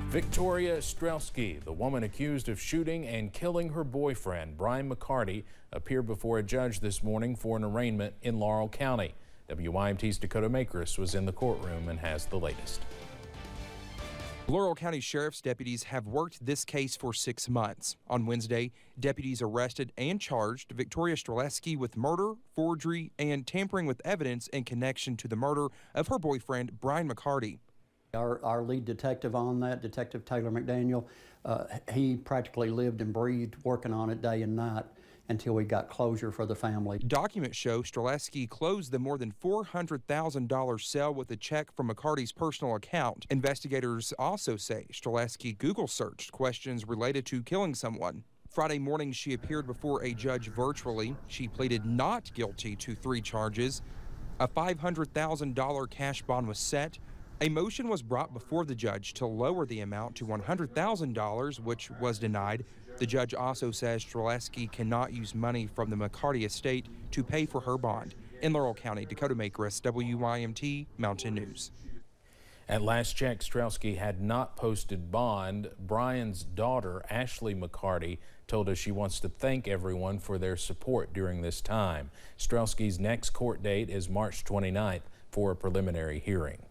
Victoria Strelski, the woman accused of shooting and killing her boyfriend, Brian McCarty, appeared before a judge this morning for an arraignment in Laurel County. WYMT's Dakota Makris was in the courtroom and has the latest. Laurel County Sheriff's deputies have worked this case for 6 months. On Wednesday, deputies arrested and charged Victoria Strelski with murder, forgery, and tampering with evidence in connection to the murder of her boyfriend, Brian McCarty. Our lead detective on that, Detective Taylor McDaniel, he practically lived and breathed working on it day and night until we got closure for the family. Documents show Strelski closed the more than $400,000 sale with a check from McCarty's personal account. Investigators also say Strelski Google searched questions related to killing someone. Friday morning, she appeared before a judge virtually. She pleaded not guilty to 3 charges. A $500,000 cash bond was set. A motion was brought before the judge to lower the amount to $100,000, which was denied. The judge also says Strelski cannot use money from the McCarty estate to pay for her bond. In Laurel County, Dakota Makris, WYMT Mountain News. At last check, Strelski had not posted bond. Brian's daughter, Ashley McCarty, told us she wants to thank everyone for their support during this time. Strelski's next court date is March 29th for a preliminary hearing.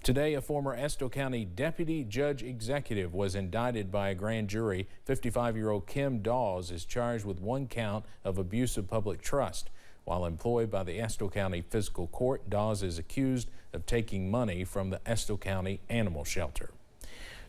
Today, a former Estill County Deputy Judge Executive was indicted by a grand jury. 55-year-old Kim Dawes is charged with 1 count of abuse of public trust. While employed by the Estill County Fiscal Court, Dawes is accused of taking money from the Estill County Animal Shelter.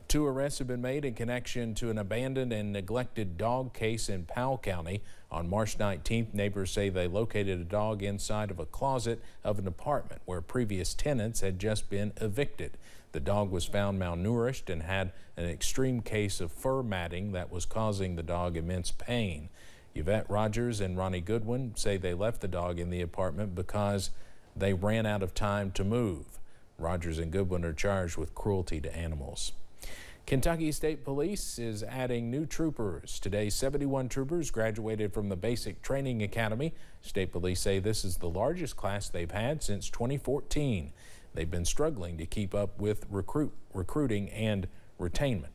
2 arrests have been made in connection to an abandoned and neglected dog case in Powell County. On March 19th, neighbors say they located a dog inside of a closet of an apartment where previous tenants had just been evicted. The dog was found malnourished and had an extreme case of fur matting that was causing the dog immense pain. Yvette Rogers and Ronnie Goodwin say they left the dog in the apartment because they ran out of time to move. Rogers and Goodwin are charged with cruelty to animals. Kentucky State Police is adding new troopers. Today, 71 troopers graduated from the Basic Training Academy. State Police say this is the largest class they've had since 2014. They've been struggling to keep up with recruiting and retainment.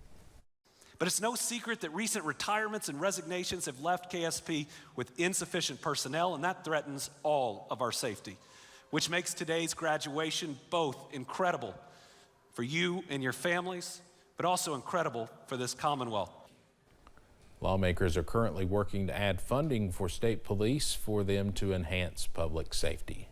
But it's no secret that recent retirements and resignations have left KSP with insufficient personnel, and that threatens all of our safety, which makes today's graduation both incredible for you and your families, but also incredible for this Commonwealth. Lawmakers are currently working to add funding for state police for them to enhance public safety.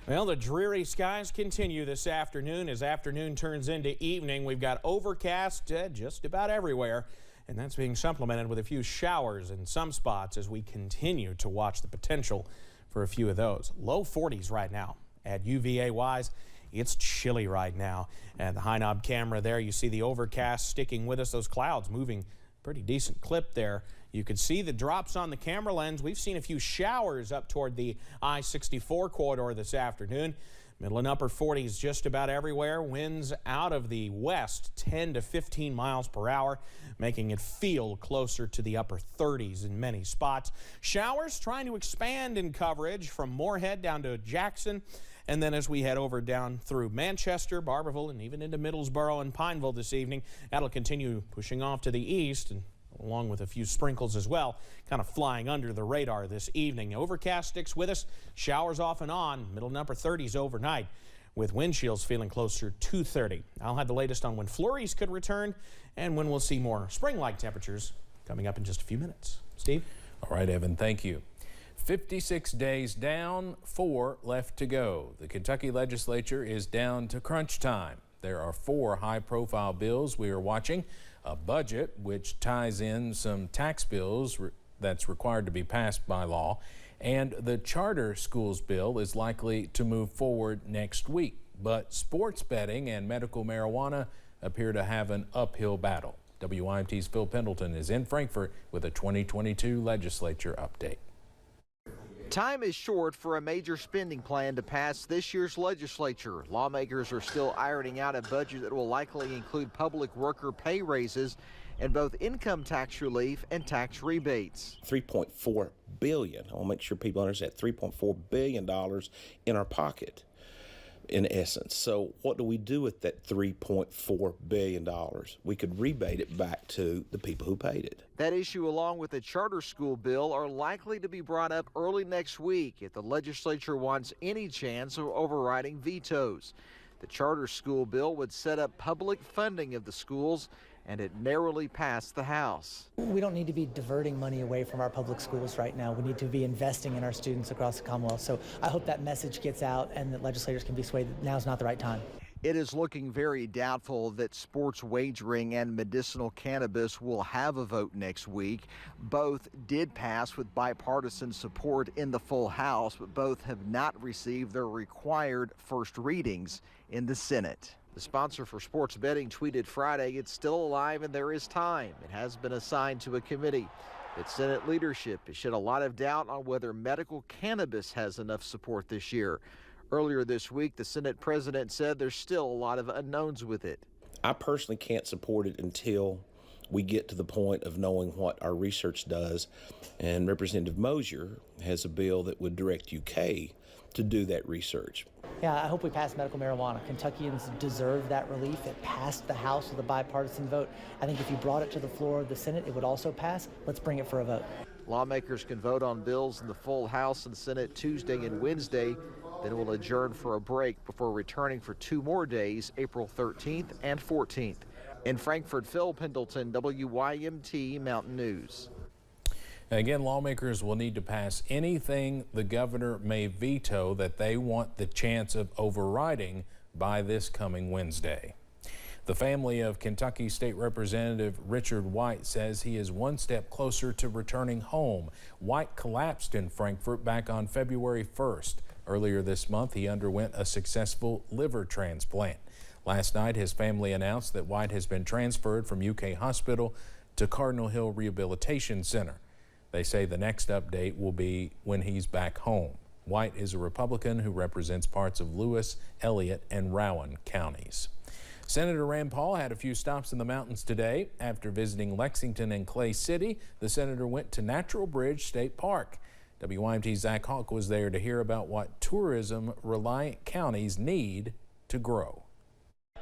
Well, the dreary skies continue this afternoon. As afternoon turns into evening, we've got overcast just about everywhere, and that's being supplemented with a few showers in some spots as we continue to watch the potential for a few of those. Low 40s right now. At UVA-wise, it's chilly right now. And the high knob camera there, you see the overcast sticking with us. Those clouds moving pretty decent clip there. You can see the drops on the camera lens. We've seen a few showers up toward the I-64 corridor this afternoon. Middle and upper 40s just about everywhere. Winds out of the west 10 to 15 miles per hour, making it feel closer to the upper 30s in many spots. Showers trying to expand in coverage from Moorhead down to Jackson. And then as we head over down through Manchester, Barberville, and even into Middlesboro and Pineville this evening, that'll continue pushing off to the east, and along with a few sprinkles as well, kind of flying under the radar this evening. Overcast sticks with us, showers off and on, middle and upper 30s overnight, with wind chills feeling closer to 30. I'll have the latest on when flurries could return and when we'll see more spring-like temperatures coming up in just a few minutes. Steve? All right, Evan, thank you. 56 days down, 4 left to go. The Kentucky Legislature is down to crunch time. There are 4 high-profile bills we are watching. A budget, which ties in some tax bills that's required to be passed by law, and the charter schools bill is likely to move forward next week. But sports betting and medical marijuana appear to have an uphill battle. WYMT's Phil Pendleton is in Frankfort with a 2022 legislature update. Time is short for a major spending plan to pass this year's legislature. Lawmakers are still ironing out a budget that will likely include public worker pay raises in both income tax relief and tax rebates. $3.4 billion. I want to make sure people understand $3.4 billion in our pocket, in essence. So what do we do with that $3.4 billion? We could rebate it back to the people who paid it. That issue, along with the charter school bill, are likely to be brought up early next week if the legislature wants any chance of overriding vetoes. The charter school bill would set up public funding of the schools, and it narrowly passed the House. We don't need to be diverting money away from our public schools right now. We need to be investing in our students across the Commonwealth. So I hope that message gets out and that legislators can be swayed that now's not the right time. It is looking very doubtful that sports wagering and medicinal cannabis will have a vote next week. Both did pass with bipartisan support in the full House, but both have not received their required first readings in the Senate. The sponsor for sports betting tweeted Friday, "It's still alive and there is time. It has been assigned to a committee." But Senate leadership has shed a lot of doubt on whether medical cannabis has enough support this year. Earlier this week, the Senate president said there's still a lot of unknowns with it. I personally can't support it until we get to the point of knowing what our research does. And Representative Mosier has a bill that would direct UK to do that research. Yeah, I hope we pass medical marijuana. Kentuckians deserve that relief. It passed the House with a bipartisan vote. I think if you brought it to the floor of the Senate, it would also pass. Let's bring it for a vote. Lawmakers can vote on bills in the full House and Senate Tuesday and Wednesday. Then it will adjourn for a break before returning for 2 more days, April 13th and 14th. In Frankfort, Phil Pendleton, WYMT Mountain News. Again, lawmakers will need to pass anything the governor may veto that they want the chance of overriding by this coming Wednesday. The family of Kentucky State Representative Richard White says he is one step closer to returning home. White collapsed in Frankfort back on February 1st. Earlier this month, he underwent a successful liver transplant. Last night, his family announced that White has been transferred from UK Hospital to Cardinal Hill Rehabilitation Center. They say the next update will be when he's back home. White is a Republican who represents parts of Lewis, Elliott, and Rowan counties. Senator Rand Paul had a few stops in the mountains today. After visiting Lexington and Clay City, the senator went to Natural Bridge State Park. WYMT's Zach Hawk was there to hear about what tourism-reliant counties need to grow.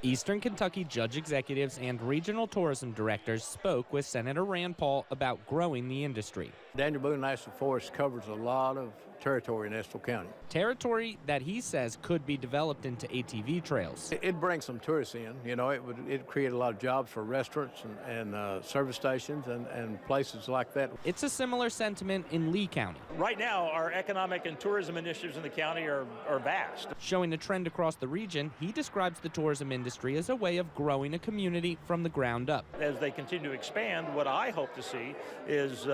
Eastern Kentucky judge executives and regional tourism directors spoke with Senator Rand Paul about growing the industry. Daniel Boone National Forest covers a lot of territory in Estill County. Territory that he says could be developed into ATV trails. It'd bring some tourists in. You know, it'd create a lot of jobs for restaurants and service stations and places like that. It's a similar sentiment in Lee County. Right now, our economic and tourism initiatives in the county are vast. Showing a trend across the region, he describes the tourism industry as a way of growing a community from the ground up. As they continue to expand, what I hope to see is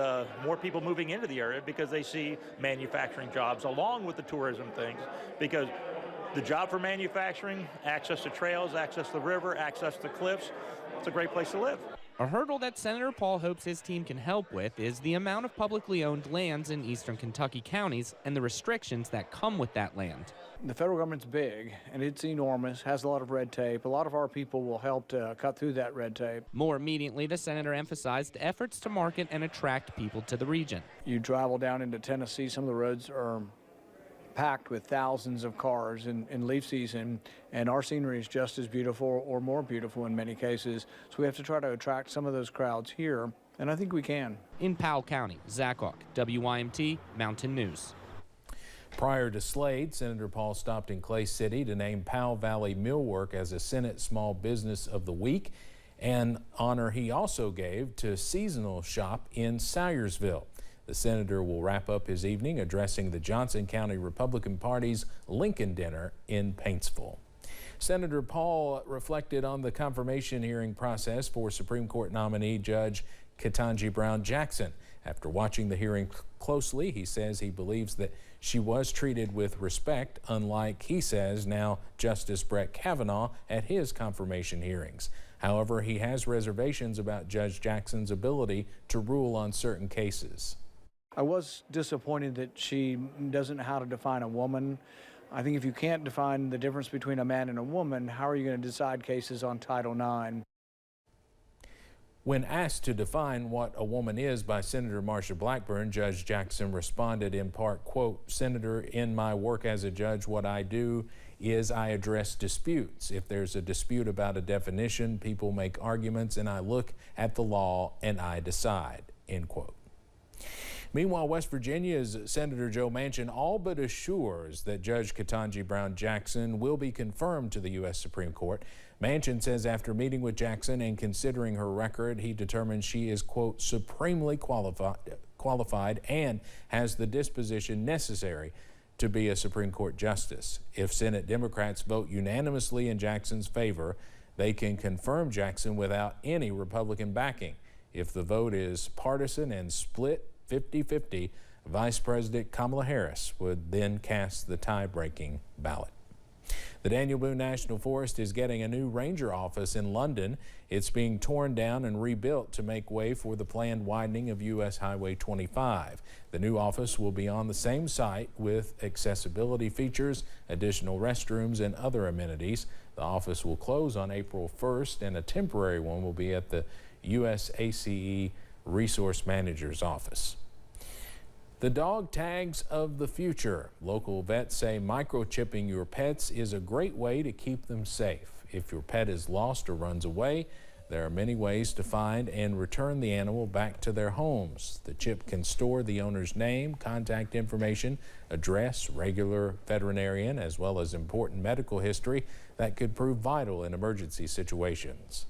more people moving into the area because they see manufacturing jobs along with the tourism things, because the job for manufacturing, access to trails, access to the river, access to cliffs, it's a great place to live. A hurdle that Senator Paul hopes his team can help with is the amount of publicly owned lands in eastern Kentucky counties and the restrictions that come with that land. The federal government's big, and it's enormous, has a lot of red tape. A lot of our people will help to cut through that red tape. More immediately, the senator emphasized efforts to market and attract people to the region. You travel down into Tennessee, some of the roads are packed with thousands of cars in leaf season, and our scenery is just as beautiful or more beautiful in many cases. So we have to try to attract some of those crowds here, and I think we can. In Powell County, Zach Hawk, WYMT Mountain News. Prior to Slade, Senator Paul stopped in Clay City to name Powell Valley Millwork as a Senate Small Business of the Week, an honor he also gave to Seasonal Shop in Salyersville. The senator will wrap up his evening addressing the Johnson County Republican Party's Lincoln Dinner in Paintsville. Senator Paul reflected on the confirmation hearing process for Supreme Court nominee Judge Ketanji Brown Jackson. After watching the hearing closely, he says he believes that she was treated with respect, unlike, he says, now Justice Brett Kavanaugh at his confirmation hearings. However, he has reservations about Judge Jackson's ability to rule on certain cases. I was disappointed that she doesn't know how to define a woman. I think if you can't define the difference between a man and a woman, how are you going to decide cases on Title IX? When asked to define what a woman is by Senator Marsha Blackburn, Judge Jackson responded in part, quote, "Senator, in my work as a judge, what I do is I address disputes. If there's a dispute about a definition, people make arguments and I look at the law and I decide," end quote. Meanwhile, West Virginia's Senator Joe Manchin all but assures that Judge Ketanji Brown Jackson will be confirmed to the U.S. Supreme Court. Manchin says after meeting with Jackson and considering her record, he determined she is, quote, "supremely qualified and has the disposition necessary to be a Supreme Court justice. If Senate Democrats vote unanimously in Jackson's favor, they can confirm Jackson without any Republican backing. If the vote is partisan and split 50-50, Vice President Kamala Harris would then cast the tie-breaking ballot. The Daniel Boone National Forest is getting a new ranger office in London. It's being torn down and rebuilt to make way for the planned widening of U.S. Highway 25. The new office will be on the same site with accessibility features, additional restrooms, and other amenities. The office will close on April 1st, and a temporary one will be at the USACE Resource Manager's office. The dog tags of the future. Local vets say microchipping your pets is a great way to keep them safe. If your pet is lost or runs away, there are many ways to find and return the animal back to their homes. The chip can store the owner's name, contact information, address, regular veterinarian, as well as important medical history that could prove vital in emergency situations.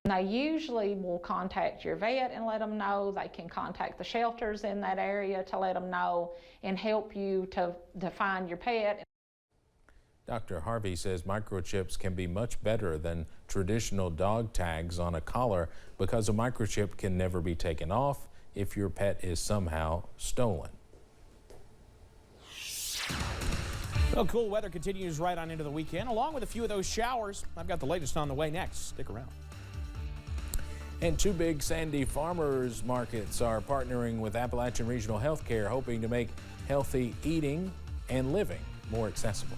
They usually will contact your vet and let them know. They can contact the shelters in that area to let them know and help you to find your pet. Dr. Harvey says microchips can be much better than traditional dog tags on a collar because a microchip can never be taken off if your pet is somehow stolen. Well, cool weather continues right on into the weekend, along with a few of those showers. I've got the latest on the way next. Stick around. And two big Sandy farmers markets are partnering with Appalachian Regional Healthcare, hoping to make healthy eating and living more accessible.